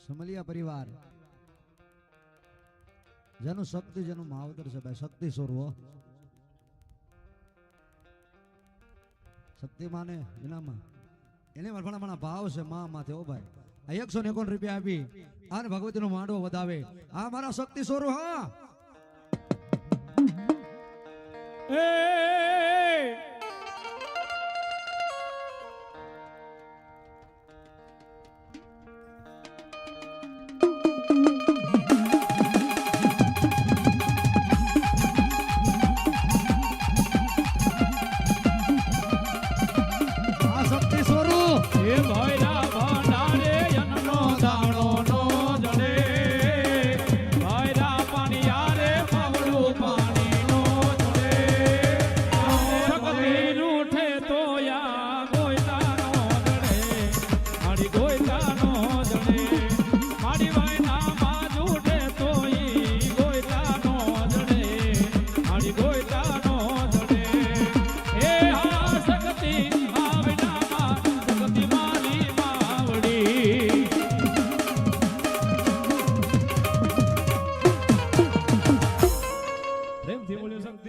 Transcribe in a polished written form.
સમલિયા પરિવાર જેનું શક્તિ જેનું માવતર છે ભાઈ, શક્તિ સ્વરૂપ શક્તિ માને એનામાં એને વરફાણા ભાવ છે માં માથે ઓ ભાઈ. 151 રૂપિયા આપી અને ભગવતીનો માંડવો વધાવે. આ મારા શક્તિ સ્વરૂપ. હા